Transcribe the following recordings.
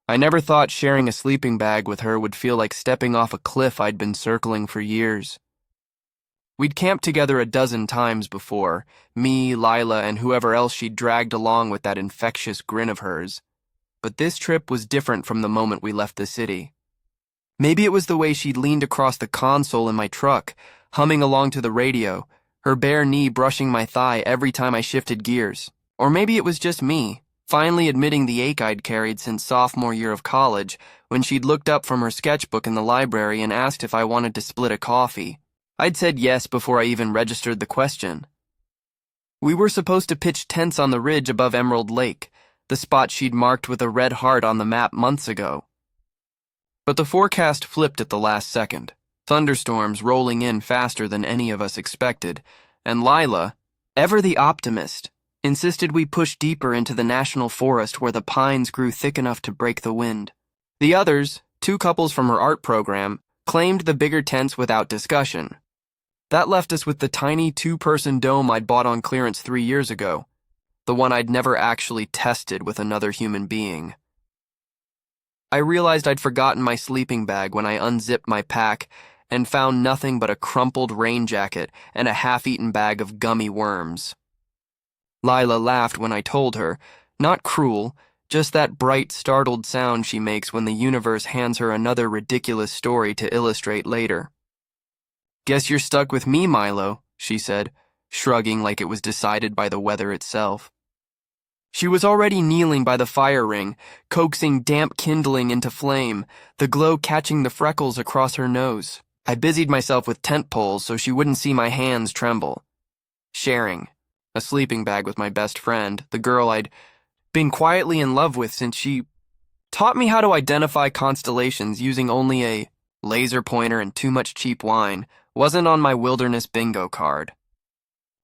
I never thought sharing a sleeping bag with her would feel like stepping off a cliff I'd been circling for years. We'd camped together a dozen times before, me, Lila, and whoever else she'd dragged along with that infectious grin of hers. But this trip was different from the moment we left the city. Maybe it was the way she'd leaned across the console in my truck, humming along to the radio, her bare knee brushing my thigh every time I shifted gears. Or maybe it was just me, finally admitting the ache I'd carried since sophomore year of college, when she'd looked up from her sketchbook in the library and asked if I wanted to split a coffee. I'd said yes before I even registered the question. We were supposed to pitch tents on the ridge above Emerald Lake, the spot she'd marked with a red heart on the map months ago. But the forecast flipped at the last second, thunderstorms rolling in faster than any of us expected, and Lila, ever the optimist, insisted we push deeper into the national forest where the pines grew thick enough to break the wind. The others, two couples from her art program, claimed the bigger tents without discussion. That left us with the tiny two-person dome I'd bought on clearance 3 years ago, the one I'd never actually tested with another human being. I realized I'd forgotten my sleeping bag when I unzipped my pack and found nothing but a crumpled rain jacket and a half-eaten bag of gummy worms. Lila laughed when I told her, not cruel, just that bright, startled sound she makes when the universe hands her another ridiculous story to illustrate later. "Guess you're stuck with me, Milo," she said, shrugging like it was decided by the weather itself. She was already kneeling by the fire ring, coaxing damp kindling into flame, the glow catching the freckles across her nose. I busied myself with tent poles so she wouldn't see my hands tremble. Sharing a sleeping bag with my best friend, the girl I'd been quietly in love with since she taught me how to identify constellations using only a laser pointer and too much cheap wine, wasn't on my wilderness bingo card.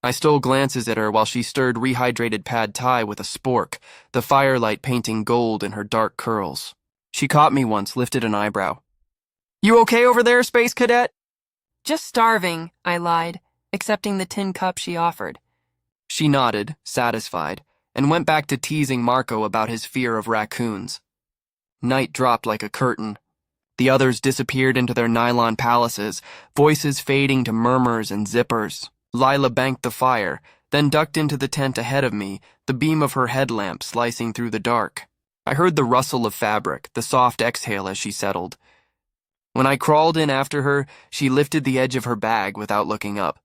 I stole glances at her while she stirred rehydrated pad thai with a spork, the firelight painting gold in her dark curls. She caught me once, lifted an eyebrow. "You okay over there, Space Cadet?" "Just starving," I lied, accepting the tin cup she offered. She nodded, satisfied, and went back to teasing Marco about his fear of raccoons. Night dropped like a curtain. The others disappeared into their nylon palaces, voices fading to murmurs and zippers. Lila banked the fire, then ducked into the tent ahead of me, the beam of her headlamp slicing through the dark. I heard the rustle of fabric, the soft exhale as she settled. When I crawled in after her, she lifted the edge of her bag without looking up.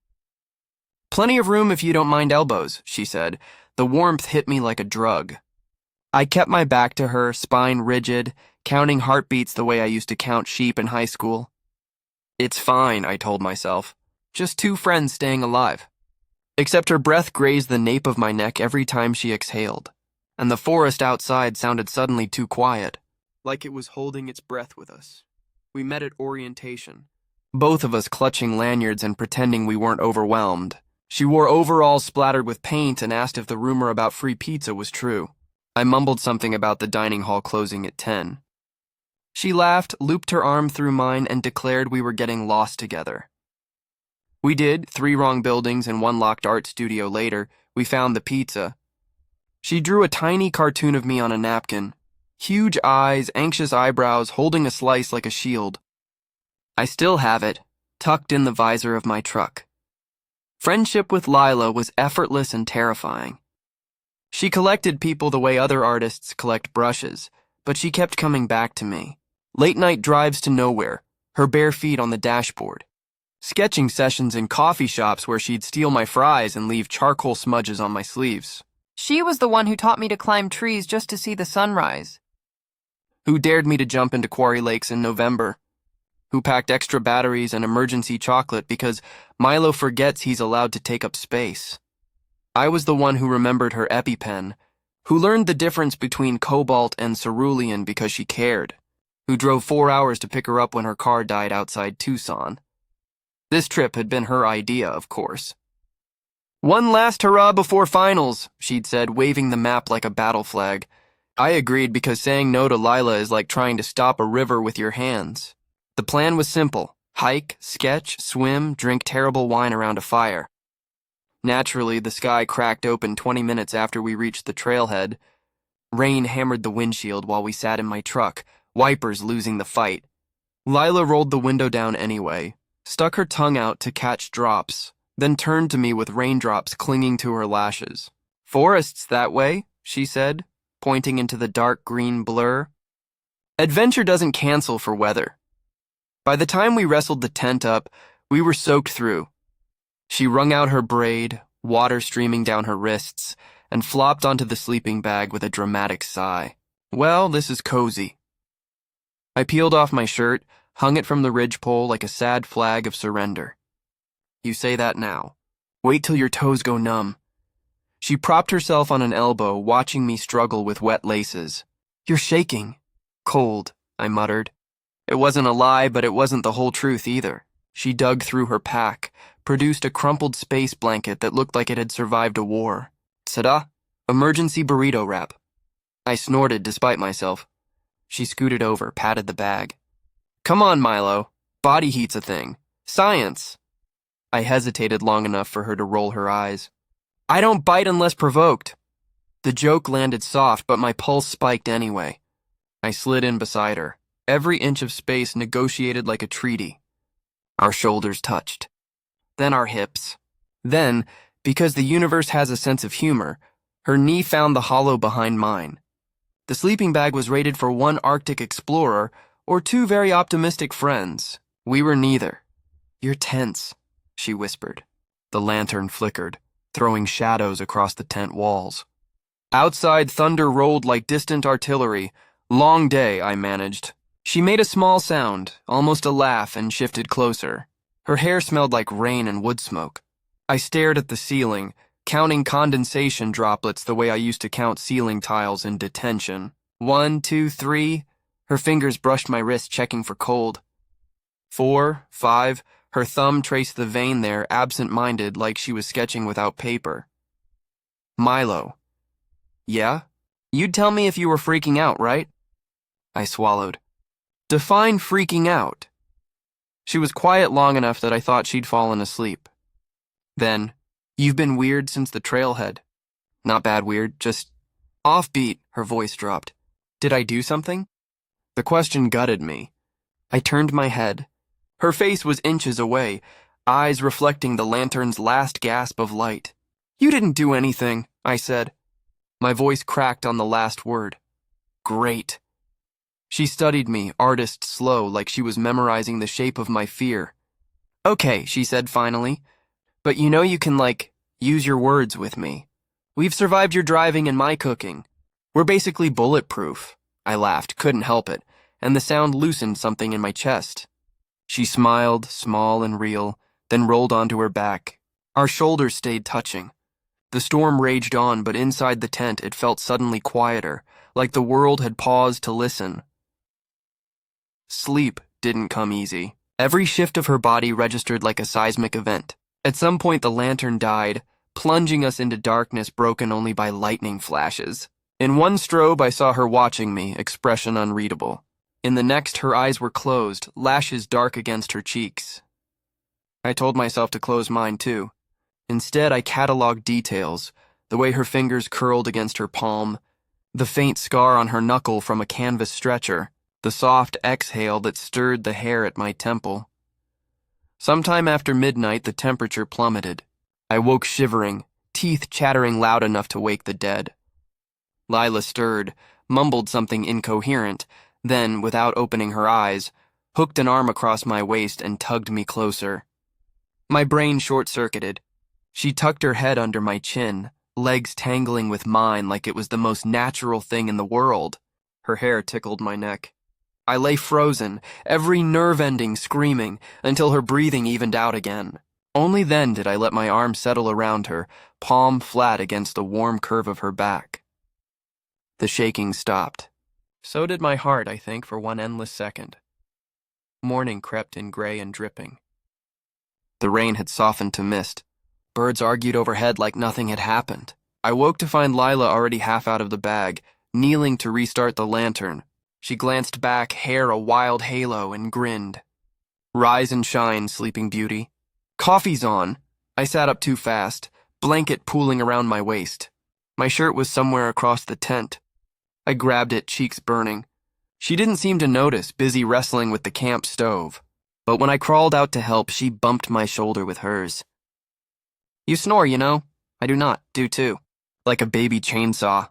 "Plenty of room if you don't mind elbows," she said. The warmth hit me like a drug. I kept my back to her, spine rigid, counting heartbeats the way I used to count sheep in high school. "It's fine," I told myself. "Just two friends staying alive." Except her breath grazed the nape of my neck every time she exhaled, and the forest outside sounded suddenly too quiet, like it was holding its breath with us. We met at orientation, both of us clutching lanyards and pretending we weren't overwhelmed. She wore overalls splattered with paint and asked if the rumor about free pizza was true. I mumbled something about the dining hall closing at 10. She laughed, looped her arm through mine, and declared we were getting lost together. We did. 3 wrong buildings and 1 locked art studio later, we found the pizza. She drew a tiny cartoon of me on a napkin. Huge eyes, anxious eyebrows, holding a slice like a shield. I still have it, tucked in the visor of my truck. Friendship with Lila was effortless and terrifying. She collected people the way other artists collect brushes, but she kept coming back to me. Late-night drives to nowhere, her bare feet on the dashboard. Sketching sessions in coffee shops where she'd steal my fries and leave charcoal smudges on my sleeves. She was the one who taught me to climb trees just to see the sunrise. Who dared me to jump into quarry lakes in November. Who packed extra batteries and emergency chocolate because Milo forgets he's allowed to take up space. I was the one who remembered her EpiPen, who learned the difference between cobalt and cerulean because she cared, who drove 4 hours to pick her up when her car died outside Tucson. This trip had been her idea, of course. "One last hurrah before finals," she'd said, waving the map like a battle flag. I agreed because saying no to Lila is like trying to stop a river with your hands. The plan was simple: hike, sketch, swim, drink terrible wine around a fire. Naturally, the sky cracked open 20 minutes after we reached the trailhead. Rain hammered the windshield while we sat in my truck, wipers losing the fight. Lila rolled the window down anyway, stuck her tongue out to catch drops, then turned to me with raindrops clinging to her lashes. "Forests that way," she said, pointing into the dark green blur. Adventure doesn't cancel for weather. By the time we wrestled the tent up, we were soaked through. She wrung out her braid, water streaming down her wrists, and flopped onto the sleeping bag with a dramatic sigh. "Well, this is cozy." I peeled off my shirt, hung it from the ridgepole like a sad flag of surrender. "You say that now. Wait till your toes go numb." She propped herself on an elbow, watching me struggle with wet laces. "You're shaking." "Cold," I muttered. It wasn't a lie, but it wasn't the whole truth either. She dug through her pack, produced a crumpled space blanket that looked like it had survived a war. "Ta-da, emergency burrito wrap." I snorted despite myself. She scooted over, patted the bag. "Come on, Milo. Body heat's a thing. Science." I hesitated long enough for her to roll her eyes. "I don't bite unless provoked." The joke landed soft, but my pulse spiked anyway. I slid in beside her, every inch of space negotiated like a treaty. Our shoulders touched. Then our hips. Then, because the universe has a sense of humor, her knee found the hollow behind mine. The sleeping bag was rated for one Arctic explorer or two very optimistic friends. We were neither. "You're tense," she whispered. The lantern flickered, throwing shadows across the tent walls. Outside, thunder rolled like distant artillery. "Long day," I managed. She made a small sound, almost a laugh, and shifted closer. Her hair smelled like rain and wood smoke. I stared at the ceiling, counting condensation droplets the way I used to count ceiling tiles in detention. 1, 2, 3. Her fingers brushed my wrist, checking for cold. 4, 5. Her thumb traced the vein there, absent-minded, like she was sketching without paper. "Milo." "Yeah? You'd tell me if you were freaking out, right?" I swallowed. "Define freaking out." She was quiet long enough that I thought she'd fallen asleep. Then, "You've been weird since the trailhead." "Not bad weird, just offbeat," her voice dropped. "Did I do something?" The question gutted me. I turned my head. Her face was inches away, eyes reflecting the lantern's last gasp of light. "You didn't do anything," I said. My voice cracked on the last word. "Great." She studied me, artist slow, like she was memorizing the shape of my fear. "Okay," she said finally. "But you know you can, use your words with me. We've survived your driving and my cooking. We're basically bulletproof." I laughed, couldn't help it, and the sound loosened something in my chest. She smiled, small and real, then rolled onto her back. Our shoulders stayed touching. The storm raged on, but inside the tent it felt suddenly quieter, like the world had paused to listen. Sleep didn't come easy. Every shift of her body registered like a seismic event. At some point the lantern died, plunging us into darkness broken only by lightning flashes. In one strobe I saw her watching me, expression unreadable. In the next her eyes were closed, lashes dark against her cheeks. I told myself to close mine too. Instead I cataloged details, the way her fingers curled against her palm, the faint scar on her knuckle from a canvas stretcher, the soft exhale that stirred the hair at my temple. Sometime after midnight, the temperature plummeted. I woke shivering, teeth chattering loud enough to wake the dead. Lila stirred, mumbled something incoherent, then, without opening her eyes, hooked an arm across my waist and tugged me closer. My brain short-circuited. She tucked her head under my chin, legs tangling with mine like it was the most natural thing in the world. Her hair tickled my neck. I lay frozen, every nerve ending screaming, until her breathing evened out again. Only then did I let my arm settle around her, palm flat against the warm curve of her back. The shaking stopped. So did my heart, I think, for one endless second. Morning crept in gray and dripping. The rain had softened to mist. Birds argued overhead like nothing had happened. I woke to find Lila already half out of the bag, kneeling to restart the lantern. She glanced back, hair a wild halo, and grinned. "Rise and shine, Sleeping Beauty." "Coffee's on." I sat up too fast, blanket pooling around my waist. My shirt was somewhere across the tent. I grabbed it, cheeks burning. She didn't seem to notice, busy wrestling with the camp stove. But when I crawled out to help, she bumped my shoulder with hers. You snore, you know? I do not, do too. Like a baby chainsaw.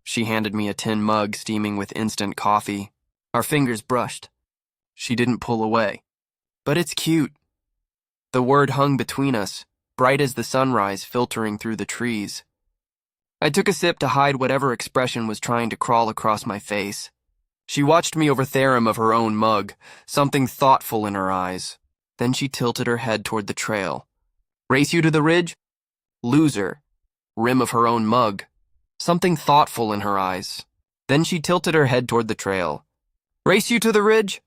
She handed me a tin mug steaming with instant coffee. Our fingers brushed. She didn't pull away. But it's cute. The word hung between us, bright as the sunrise filtering through the trees. I took a sip to hide whatever expression was trying to crawl across my face. She watched me over theorem of her own mug, something thoughtful in her eyes. Then she tilted her head toward the trail. Race you to the ridge? Loser. Rim of her own mug. Something thoughtful in her eyes. Then she tilted her head toward the trail. Race you to the ridge?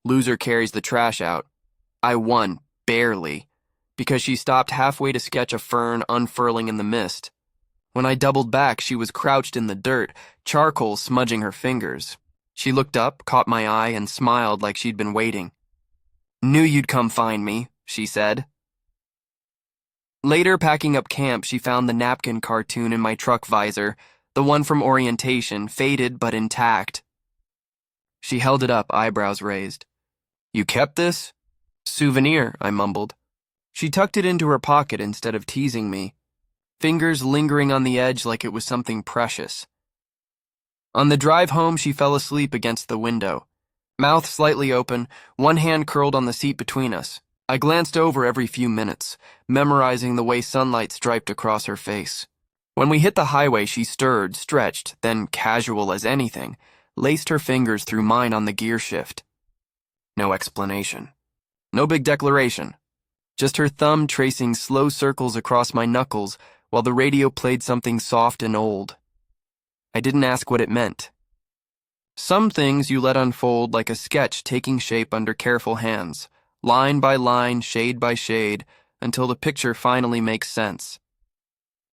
Loser carries the trash out. I won, barely, because she stopped halfway to sketch a fern unfurling in the mist. When I doubled back, she was crouched in the dirt, charcoal smudging her fingers. She looked up, caught my eye, and smiled like she'd been waiting. Knew you'd come find me, she said. Later, packing up camp, she found the napkin cartoon in my truck visor, the one from orientation, faded but intact. She held it up, eyebrows raised. You kept this? Souvenir, I mumbled. She tucked it into her pocket instead of teasing me, fingers lingering on the edge like it was something precious. On the drive home, she fell asleep against the window, mouth slightly open, one hand curled on the seat between us. I glanced over every few minutes, memorizing the way sunlight striped across her face. When we hit the highway, she stirred, stretched, then, casual as anything, laced her fingers through mine on the gear shift. No explanation. No big declaration. Just her thumb tracing slow circles across my knuckles while the radio played something soft and old. I didn't ask what it meant. Some things you let unfold like a sketch taking shape under careful hands, line by line, shade by shade, until the picture finally makes sense.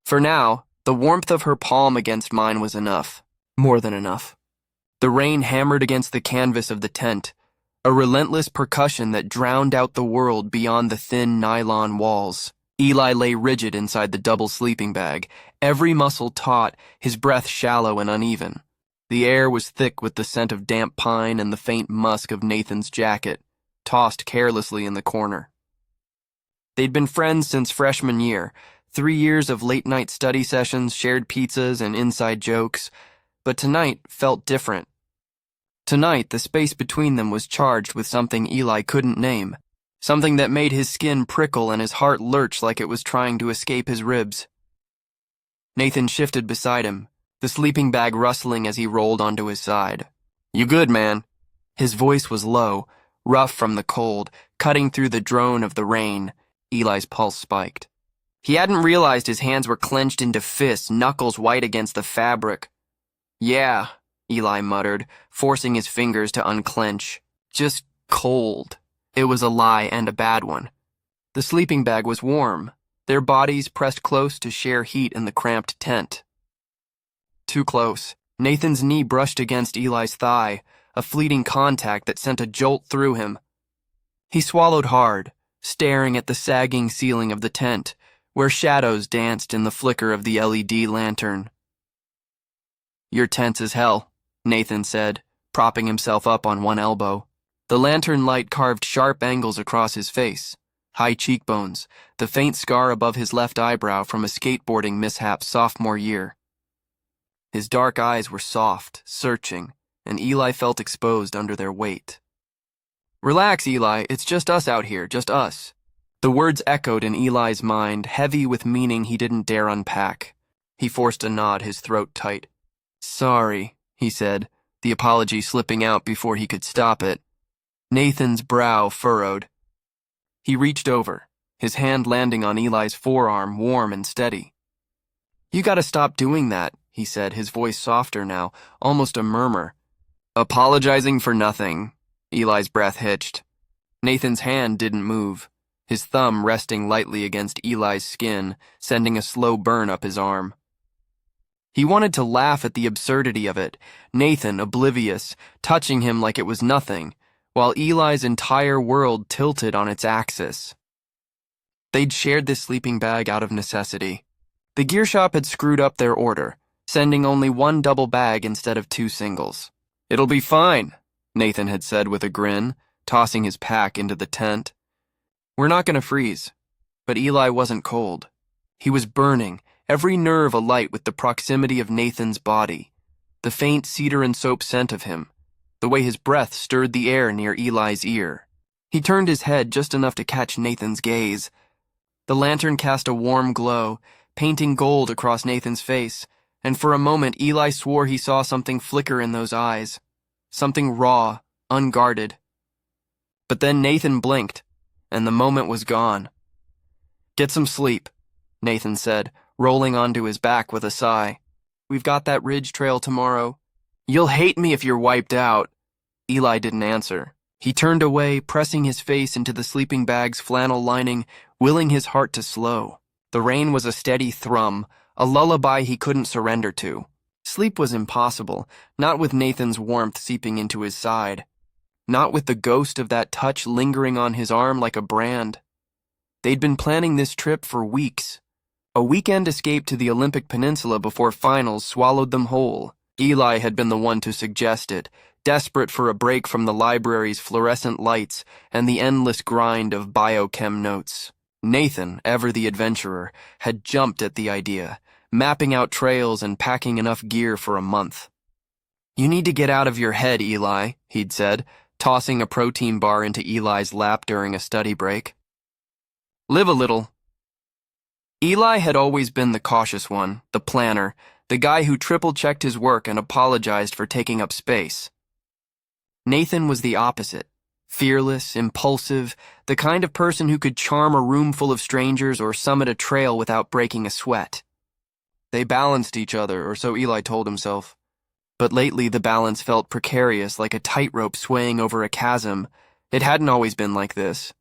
For now, the warmth of her palm against mine was enough, more than enough. The rain hammered against the canvas of the tent, a relentless percussion that drowned out the world beyond the thin nylon walls. Eli lay rigid inside the double sleeping bag, every muscle taut, his breath shallow and uneven. The air was thick with the scent of damp pine and the faint musk of Nathan's jacket, tossed carelessly in the corner. They'd been friends since freshman year, 3 years of late-night study sessions, shared pizzas, and inside jokes, but tonight felt different. Tonight, the space between them was charged with something Eli couldn't name, something that made his skin prickle and his heart lurch like it was trying to escape his ribs. Nathan shifted beside him, the sleeping bag rustling as he rolled onto his side. You good, man? His voice was low, rough from the cold, cutting through the drone of the rain. Eli's pulse spiked. He hadn't realized his hands were clenched into fists, knuckles white against the fabric. Yeah, Eli muttered, forcing his fingers to unclench. Just cold. It was a lie and a bad one. The sleeping bag was warm, their bodies pressed close to share heat in the cramped tent. Too close. Nathan's knee brushed against Eli's thigh, a fleeting contact that sent a jolt through him. He swallowed hard, staring at the sagging ceiling of the tent, where shadows danced in the flicker of the LED lantern. You're tense as hell, Nathan said, propping himself up on one elbow. The lantern light carved sharp angles across his face, high cheekbones, the faint scar above his left eyebrow from a skateboarding mishap sophomore year. His dark eyes were soft, searching, and Eli felt exposed under their weight. Relax, Eli, it's just us out here, just us. The words echoed in Eli's mind, heavy with meaning he didn't dare unpack. He forced a nod, his throat tight. Sorry, he said, the apology slipping out before he could stop it. Nathan's brow furrowed. He reached over, his hand landing on Eli's forearm, warm and steady. You gotta stop doing that, he said, his voice softer now, almost a murmur. Apologizing for nothing. Eli's breath hitched. Nathan's hand didn't move, his thumb resting lightly against Eli's skin, sending a slow burn up his arm. He wanted to laugh at the absurdity of it, Nathan, oblivious, touching him like it was nothing, while Eli's entire world tilted on its axis. They'd shared this sleeping bag out of necessity. The gear shop had screwed up their order, sending only one double bag instead of two singles. "It'll be fine," Nathan had said with a grin, tossing his pack into the tent. "We're not going to freeze." But Eli wasn't cold. He was burning, every nerve alight with the proximity of Nathan's body, the faint cedar and soap scent of him, the way his breath stirred the air near Eli's ear. He turned his head just enough to catch Nathan's gaze. The lantern cast a warm glow, painting gold across Nathan's face, and for a moment Eli swore he saw something flicker in those eyes, something raw, unguarded. But then Nathan blinked, and the moment was gone. "Get some sleep," Nathan said, rolling onto his back with a sigh. "We've got that ridge trail tomorrow." "You'll hate me if you're wiped out." Eli didn't answer. He turned away, pressing his face into the sleeping bag's flannel lining, willing his heart to slow. The rain was a steady thrum, a lullaby he couldn't surrender to. Sleep was impossible, not with Nathan's warmth seeping into his side, not with the ghost of that touch lingering on his arm like a brand. They'd been planning this trip for weeks. A weekend escape to the Olympic Peninsula before finals swallowed them whole. Eli had been the one to suggest it, desperate for a break from the library's fluorescent lights and the endless grind of biochem notes. Nathan, ever the adventurer, had jumped at the idea, mapping out trails and packing enough gear for a month. "You need to get out of your head, Eli," he'd said, tossing a protein bar into Eli's lap during a study break. "Live a little." Eli had always been the cautious one, the planner, the guy who triple-checked his work and apologized for taking up space. Nathan was the opposite. Fearless, impulsive, the kind of person who could charm a room full of strangers or summit a trail without breaking a sweat. They balanced each other, or so Eli told himself. But lately the balance felt precarious, like a tightrope swaying over a chasm. It hadn't always been like this.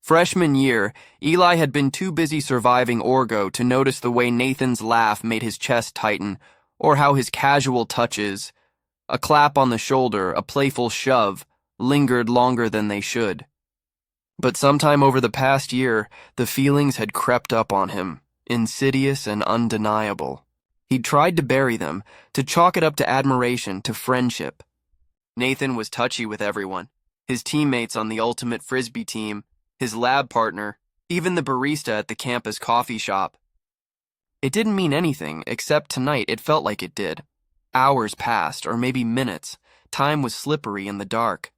Freshman year, Eli had been too busy surviving Orgo to notice the way Nathan's laugh made his chest tighten, or how his casual touches, a clap on the shoulder, a playful shove, lingered longer than they should. But sometime over the past year, the feelings had crept up on him, insidious and undeniable. He'd tried to bury them, to chalk it up to admiration, to friendship. Nathan was touchy with everyone, his teammates on the ultimate frisbee team, his lab partner, even the barista at the campus coffee shop. It didn't mean anything, except tonight it felt like it did. Hours passed, or maybe minutes. Time was slippery in the dark.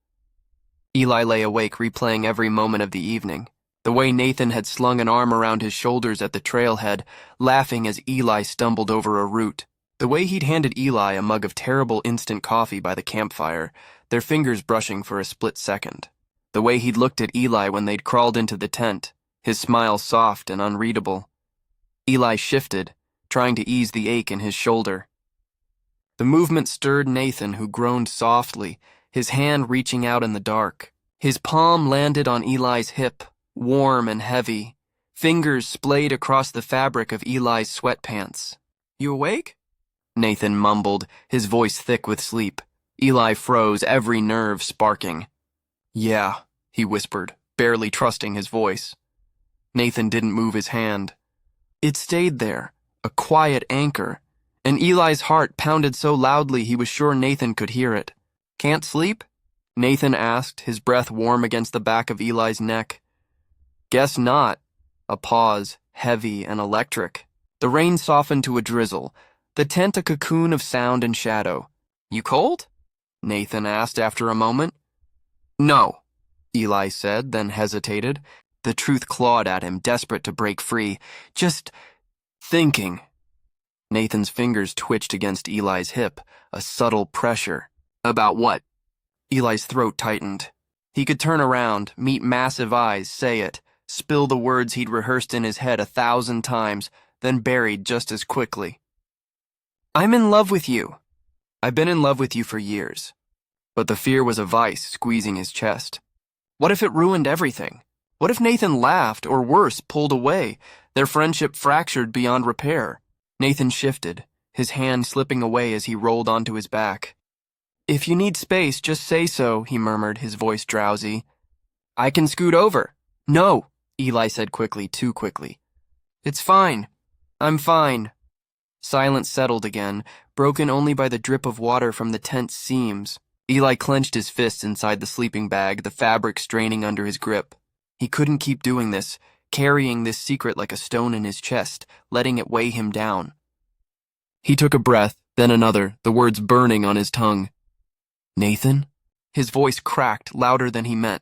Eli lay awake, replaying every moment of the evening. The way Nathan had slung an arm around his shoulders at the trailhead, laughing as Eli stumbled over a root. The way he'd handed Eli a mug of terrible instant coffee by the campfire, their fingers brushing for a split second. The way he'd looked at Eli when they'd crawled into the tent, his smile soft and unreadable. Eli shifted, trying to ease the ache in his shoulder. The movement stirred Nathan, who groaned softly, his hand reaching out in the dark. His palm landed on Eli's hip, warm and heavy. Fingers splayed across the fabric of Eli's sweatpants. "You awake?" Nathan mumbled, his voice thick with sleep. Eli froze, every nerve sparking. "Yeah," he whispered, barely trusting his voice. Nathan didn't move his hand. It stayed there, a quiet anchor, and Eli's heart pounded so loudly he was sure Nathan could hear it. "Can't sleep?" Nathan asked, his breath warm against the back of Eli's neck. "Guess not." A pause, heavy and electric. The rain softened to a drizzle, the tent a cocoon of sound and shadow. "You cold?" Nathan asked after a moment. "No," Eli said, then hesitated. The truth clawed at him, desperate to break free. "Just thinking." Nathan's fingers twitched against Eli's hip, a subtle pressure. "About what?" Eli's throat tightened. He could turn around, meet massive eyes, say it, spill the words he'd rehearsed in his head 1,000 times, then buried just as quickly. "I'm in love with you." "I've been in love with you for years." But the fear was a vice squeezing his chest. What if it ruined everything? What if Nathan laughed, or worse, pulled away, their friendship fractured beyond repair? Nathan shifted, his hand slipping away as he rolled onto his back. "If you need space, just say so," he murmured, his voice drowsy. "I can scoot over." "No," Eli said quickly, too quickly. "It's fine. I'm fine." Silence settled again, broken only by the drip of water from the tent's seams. Eli clenched his fists inside the sleeping bag, the fabric straining under his grip. He couldn't keep doing this, carrying this secret like a stone in his chest, letting it weigh him down. He took a breath, then another, the words burning on his tongue. Nathan? His voice cracked, louder than he meant.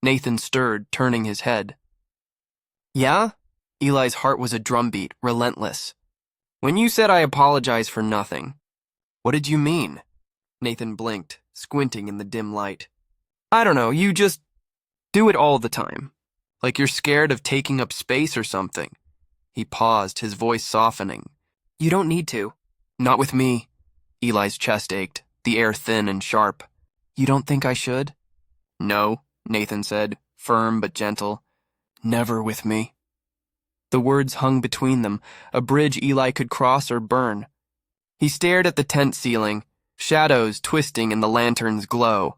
Nathan stirred, turning his head. Yeah? Eli's heart was a drumbeat, relentless. When you said I apologize for nothing, what did you mean? Nathan blinked, squinting in the dim light. I don't know, you just do it all the time. Like you're scared of taking up space or something. He paused, his voice softening. You don't need to. Not with me. Eli's chest ached, the air thin and sharp. You don't think I should? No, Nathan said, firm but gentle. Never with me. The words hung between them, a bridge Eli could cross or burn. He stared at the tent ceiling, shadows twisting in the lantern's glow.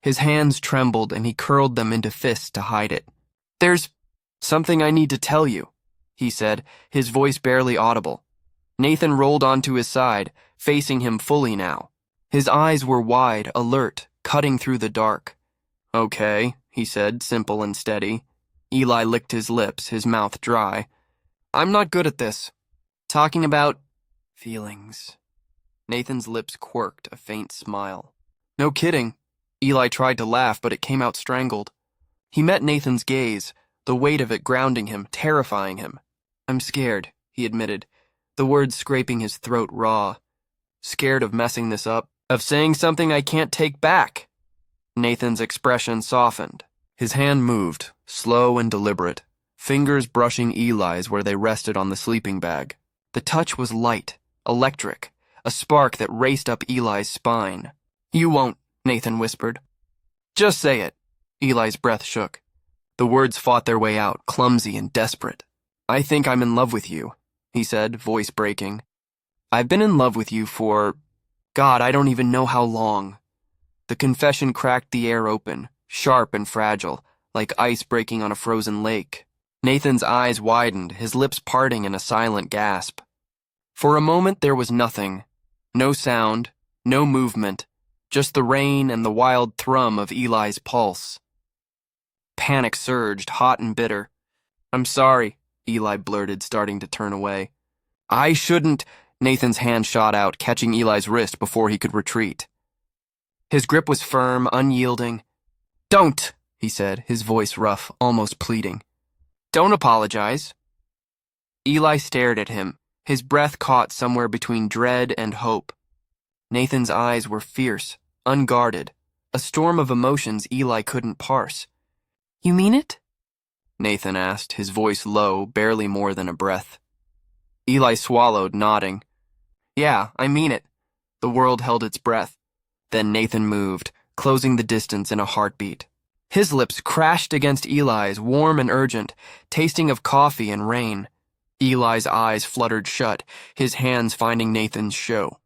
His hands trembled and he curled them into fists to hide it. There's something I need to tell you, he said, his voice barely audible. Nathan rolled onto his side, facing him fully now. His eyes were wide, alert, cutting through the dark. Okay, he said, simple and steady. Eli licked his lips, his mouth dry. I'm not good at this. Talking about feelings. Nathan's lips quirked, a faint smile. No kidding. Eli tried to laugh, but it came out strangled. He met Nathan's gaze, the weight of it grounding him, terrifying him. I'm scared, he admitted, the words scraping his throat raw. Scared of messing this up, of saying something I can't take back. Nathan's expression softened. His hand moved, slow and deliberate, fingers brushing Eli's where they rested on the sleeping bag. The touch was light, electric, a spark that raced up Eli's spine. You won't, Nathan whispered. Just say it. Eli's breath shook. The words fought their way out, clumsy and desperate. I think I'm in love with you, he said, voice breaking. I've been in love with you for, God, I don't even know how long. The confession cracked the air open, sharp and fragile, like ice breaking on a frozen lake. Nathan's eyes widened, his lips parting in a silent gasp. For a moment there was nothing. No sound, no movement, just the rain and the wild thrum of Eli's pulse. Panic surged, hot and bitter. I'm sorry, Eli blurted, starting to turn away. I shouldn't. Nathan's hand shot out, catching Eli's wrist before he could retreat. His grip was firm, unyielding. Don't, he said, his voice rough, almost pleading. Don't apologize. Eli stared at him, his breath caught somewhere between dread and hope. Nathan's eyes were fierce, unguarded, a storm of emotions Eli couldn't parse. You mean it? Nathan asked, his voice low, barely more than a breath. Eli swallowed, nodding. Yeah, I mean it. The world held its breath. Then Nathan moved, closing the distance in a heartbeat. His lips crashed against Eli's, warm and urgent, tasting of coffee and rain. Eli's eyes fluttered shut, his hands finding Nathan's show.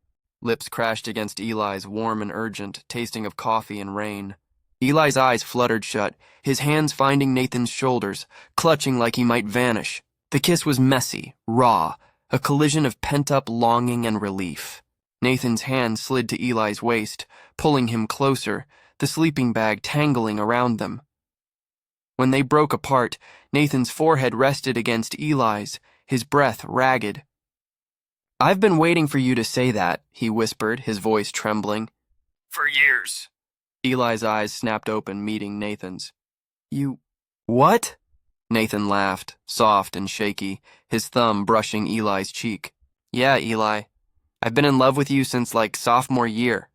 Lips crashed against Eli's, warm and urgent, tasting of coffee and rain. Eli's eyes fluttered shut, his hands finding Nathan's shoulders, clutching like he might vanish. The kiss was messy, raw, a collision of pent-up longing and relief. Nathan's hand slid to Eli's waist, pulling him closer, the sleeping bag tangling around them. When they broke apart, Nathan's forehead rested against Eli's, his breath ragged. I've been waiting for you to say that, he whispered, his voice trembling. For years. Eli's eyes snapped open, meeting Nathan's. You... What? Nathan laughed, soft and shaky, his thumb brushing Eli's cheek. Yeah, Eli. I've been in love with you since, sophomore year.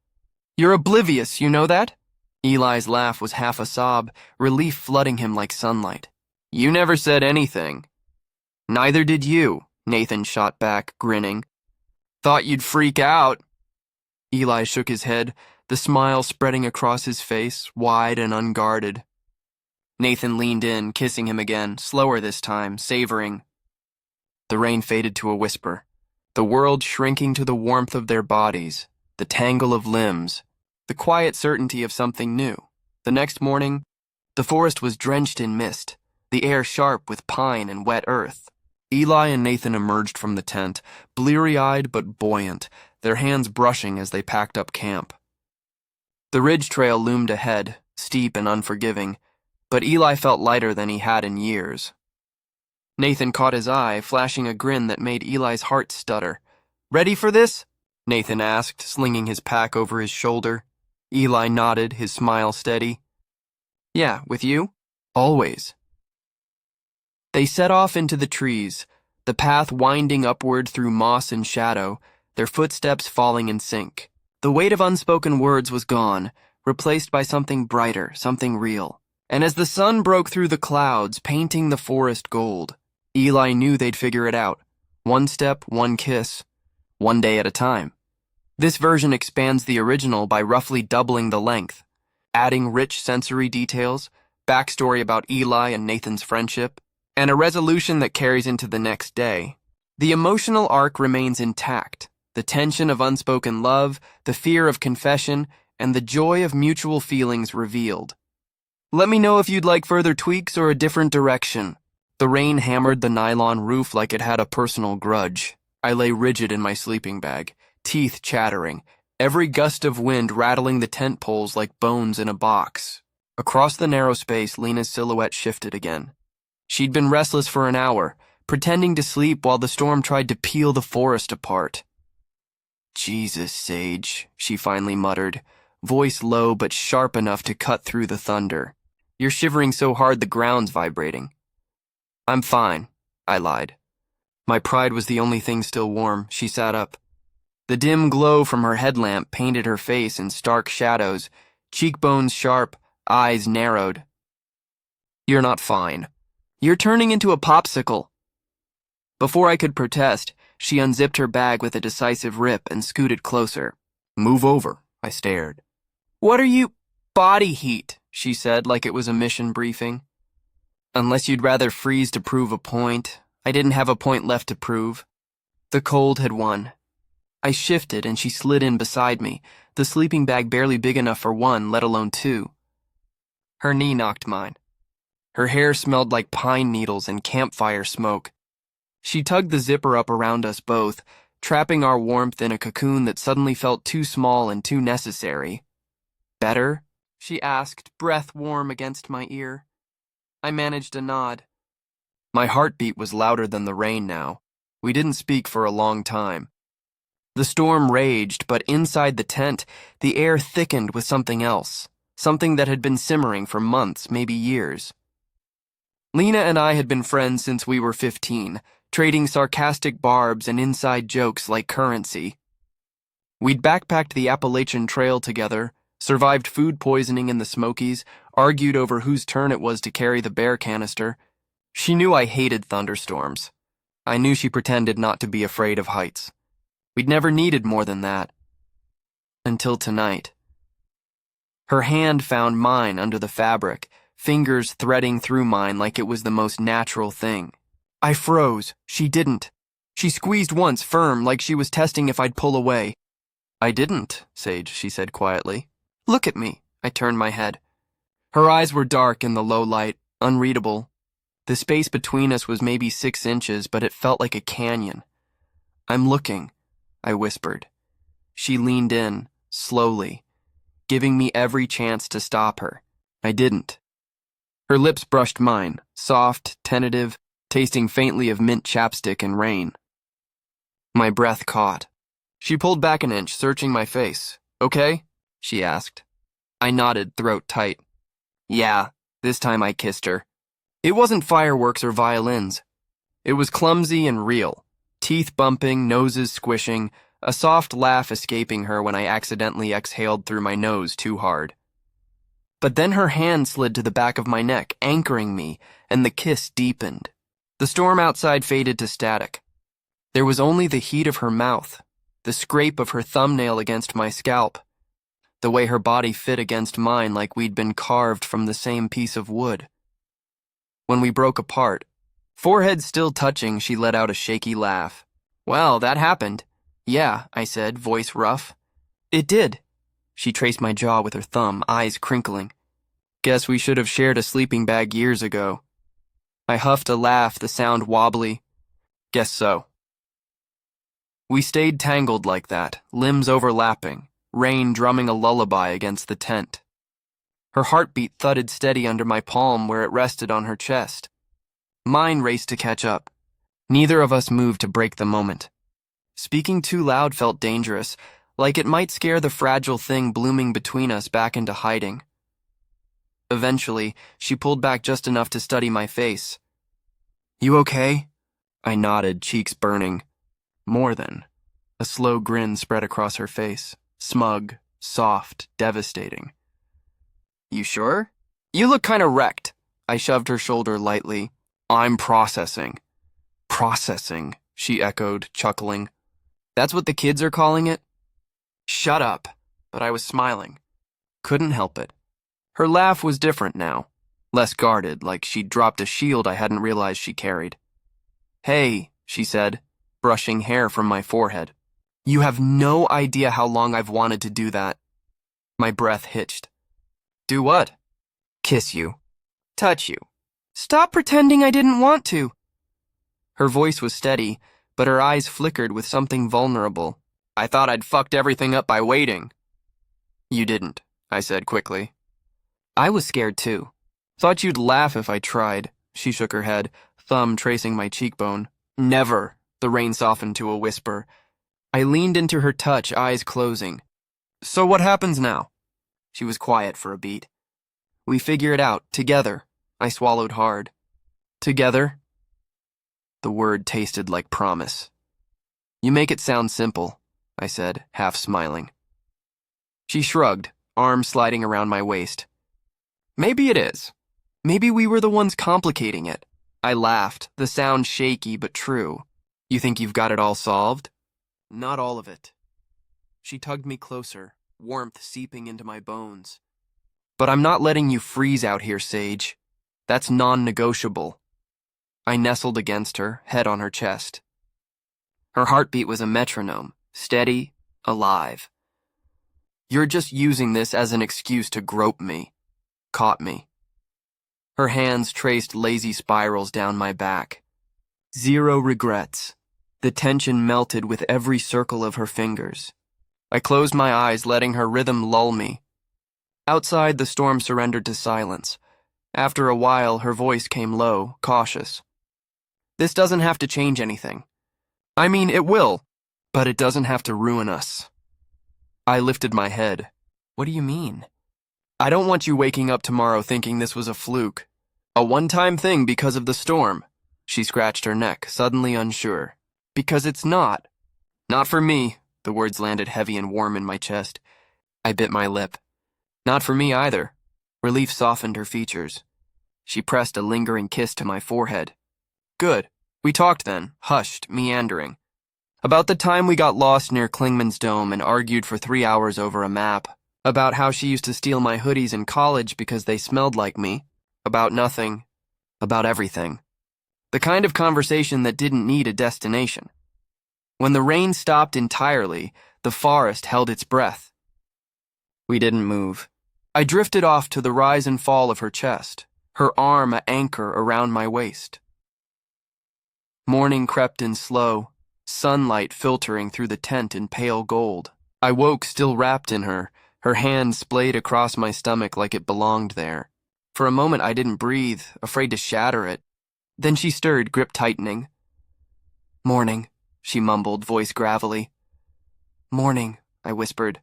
You're oblivious, you know that? Eli's laugh was half a sob, relief flooding him like sunlight. You never said anything. Neither did you, Nathan shot back, grinning. Thought you'd freak out. Eli shook his head, the smile spreading across his face, wide and unguarded. Nathan leaned in, kissing him again, slower this time, savoring. The rain faded to a whisper, the world shrinking to the warmth of their bodies, the tangle of limbs, the quiet certainty of something new. The next morning, the forest was drenched in mist, the air sharp with pine and wet earth. Eli and Nathan emerged from the tent, bleary-eyed but buoyant, their hands brushing as they packed up camp. The ridge trail loomed ahead, steep and unforgiving, but Eli felt lighter than he had in years. Nathan caught his eye, flashing a grin that made Eli's heart stutter. "Ready for this?" Nathan asked, slinging his pack over his shoulder. Eli nodded, his smile steady. "Yeah, with you? Always." They set off into the trees, the path winding upward through moss and shadow, their footsteps falling in sync. The weight of unspoken words was gone, replaced by something brighter, something real. And as the sun broke through the clouds, painting the forest gold, Eli knew they'd figure it out. One step, one kiss, one day at a time. This version expands the original by roughly doubling the length, adding rich sensory details, backstory about Eli and Nathan's friendship, and a resolution that carries into the next day. The emotional arc remains intact, the tension of unspoken love, the fear of confession, and the joy of mutual feelings revealed. Let me know if you'd like further tweaks or a different direction. The rain hammered the nylon roof like it had a personal grudge. I lay rigid in my sleeping bag, teeth chattering, every gust of wind rattling the tent poles like bones in a box. Across the narrow space, Lena's silhouette shifted again. She'd been restless for an hour, pretending to sleep while the storm tried to peel the forest apart. "Jesus, Sage," she finally muttered, voice low but sharp enough to cut through the thunder. "You're shivering so hard the ground's vibrating." "I'm fine," I lied. My pride was the only thing still warm. She sat up. The dim glow from her headlamp painted her face in stark shadows, cheekbones sharp, eyes narrowed. "You're not fine. You're turning into a popsicle." Before I could protest, she unzipped her bag with a decisive rip and scooted closer. "Move over," I stared. "What are you—" "Body heat," she said like it was a mission briefing. "Unless you'd rather freeze to prove a point." I didn't have a point left to prove. The cold had won. I shifted and she slid in beside me, the sleeping bag barely big enough for one, let alone two. Her knee knocked mine. Her hair smelled like pine needles and campfire smoke. She tugged the zipper up around us both, trapping our warmth in a cocoon that suddenly felt too small and too necessary. "Better?" she asked, breath warm against my ear. I managed a nod. My heartbeat was louder than the rain now. We didn't speak for a long time. The storm raged, but inside the tent, the air thickened with something else, something that had been simmering for months, maybe years. Lena and I had been friends since we were 15, trading sarcastic barbs and inside jokes like currency. We'd backpacked the Appalachian Trail together, survived food poisoning in the Smokies, argued over whose turn it was to carry the bear canister. She knew I hated thunderstorms. I knew she pretended not to be afraid of heights. We'd never needed more than that. Until tonight. Her hand found mine under the fabric, fingers threading through mine like it was the most natural thing. I froze. She didn't. She squeezed once, firm, like she was testing if I'd pull away. "I didn't, Sage," she said quietly. "Look at me." I turned my head. Her eyes were dark in the low light, unreadable. The space between us was maybe 6 inches, but it felt like a canyon. "I'm looking," I whispered. She leaned in, slowly, giving me every chance to stop her. I didn't. Her lips brushed mine, soft, tentative, tasting faintly of mint chapstick and rain. My breath caught. She pulled back an inch, searching my face. "Okay?" she asked. I nodded, throat tight. "Yeah," this time I kissed her. It wasn't fireworks or violins. It was clumsy and real. Teeth bumping, noses squishing, a soft laugh escaping her when I accidentally exhaled through my nose too hard. But then her hand slid to the back of my neck, anchoring me, and the kiss deepened. The storm outside faded to static. There was only the heat of her mouth, the scrape of her thumbnail against my scalp, the way her body fit against mine like we'd been carved from the same piece of wood. When we broke apart, foreheads still touching, she let out a shaky laugh. "Well, that happened." "Yeah," I said, voice rough. "It did." She traced my jaw with her thumb, eyes crinkling. "Guess we should have shared a sleeping bag years ago." I huffed a laugh, the sound wobbly. Guess so. We stayed tangled like that, limbs overlapping, rain drumming a lullaby against the tent. Her heartbeat thudded steady under my palm where it rested on her chest. Mine raced to catch up. Neither of us moved to break the moment. Speaking too loud felt dangerous, like it might scare the fragile thing blooming between us back into hiding. Eventually, she pulled back just enough to study my face. "You okay?" I nodded, cheeks burning. More than. A slow grin spread across her face. Smug, soft, devastating. "You sure? You look kinda wrecked." I shoved her shoulder lightly. "I'm processing." "Processing," she echoed, chuckling. "That's what the kids are calling it?" "Shut up." But I was smiling. Couldn't help it. Her laugh was different now. Less guarded, like she'd dropped a shield I hadn't realized she carried. "Hey," she said, brushing hair from my forehead. "You have no idea how long I've wanted to do that." My breath hitched. "Do what?" "Kiss you. Touch you." "Stop pretending I didn't want to." Her voice was steady, but her eyes flickered with something vulnerable. "I thought I'd fucked everything up by waiting." "You didn't," I said quickly. "I was scared too. Thought you'd laugh if I tried." She shook her head, thumb tracing my cheekbone. "Never." The rain softened to a whisper. I leaned into her touch, eyes closing. "So what happens now?" She was quiet for a beat. "We figure it out, together." I swallowed hard. "Together?" The word tasted like promise. "You make it sound simple," I said, half smiling. She shrugged, arm sliding around my waist. "Maybe it is. Maybe we were the ones complicating it." I laughed, the sound shaky but true. "You think you've got it all solved?" "Not all of it." She tugged me closer, warmth seeping into my bones. "But I'm not letting you freeze out here, Sage. That's non-negotiable." I nestled against her, head on her chest. Her heartbeat was a metronome, steady, alive. "You're just using this as an excuse to grope me." Caught me. Her hands traced lazy spirals down my back. Zero regrets. The tension melted with every circle of her fingers. I closed my eyes, letting her rhythm lull me. Outside, the storm surrendered to silence. After a while, her voice came low, cautious. "This doesn't have to change anything. I mean, it will, but it doesn't have to ruin us." I lifted my head. "What do you mean?" "I don't want you waking up tomorrow thinking this was a fluke. A one-time thing because of the storm." She scratched her neck, suddenly unsure. "Because it's not." "Not for me." The words landed heavy and warm in my chest. I bit my lip. "Not for me either." Relief softened her features. She pressed a lingering kiss to my forehead. "Good." We talked then, hushed, meandering. About the time we got lost near Klingman's Dome and argued for 3 hours over a map. About how she used to steal my hoodies in college because they smelled like me. About nothing. About everything. The kind of conversation that didn't need a destination. When the rain stopped entirely, the forest held its breath. We didn't move. I drifted off to the rise and fall of her chest, her arm an anchor around my waist. Morning crept in slow, sunlight filtering through the tent in pale gold. I woke still wrapped in her hand splayed across my stomach like it belonged there. For a moment I didn't breathe, afraid to shatter it. Then she stirred, grip tightening. "Morning," she mumbled, voice gravelly. "Morning," I whispered.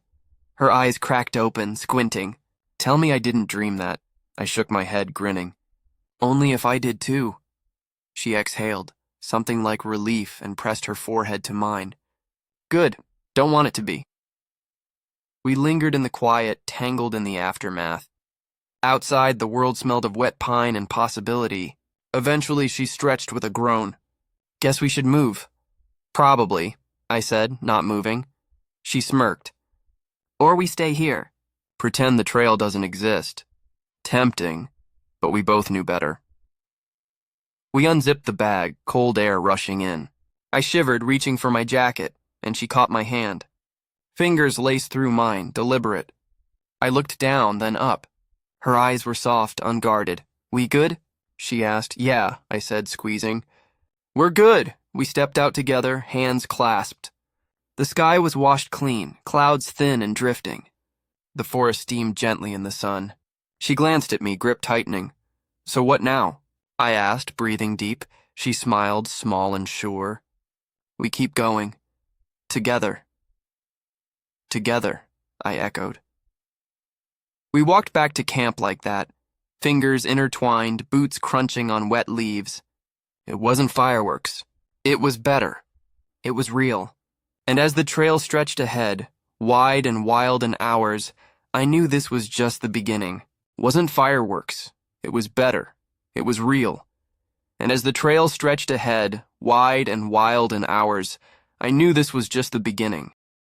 Her eyes cracked open, squinting. "Tell me I didn't dream that." I shook my head, grinning. "Only if I did too." She exhaled, something like relief, and pressed her forehead to mine. "Good. Don't want it to be." We lingered in the quiet, tangled in the aftermath. Outside, the world smelled of wet pine and possibility. Eventually, she stretched with a groan. "Guess we should move." "Probably," I said, not moving. She smirked. "Or we stay here. Pretend the trail doesn't exist." Tempting, but we both knew better. We unzipped the bag, cold air rushing in. I shivered, reaching for my jacket, and she caught my hand. Fingers laced through mine, deliberate. I looked down, then up. Her eyes were soft, unguarded. "We good?" she asked. "Yeah," I said, squeezing. "We're good," We stepped out together, hands clasped. The sky was washed clean, clouds thin and drifting. The forest steamed gently in the sun. She glanced at me, grip tightening. "So what now?" I asked, breathing deep. She smiled, small and sure. "We keep going. Together." "Together," I echoed. We walked back to camp like that, fingers intertwined, boots crunching on wet leaves. It wasn't fireworks. It was better. It was real. And as the trail stretched ahead, wide and wild in hours, I knew this was just the beginning. Wasn't fireworks. It was better. It was real. And as the trail stretched ahead, wide and wild in hours, I knew this was just the beginning.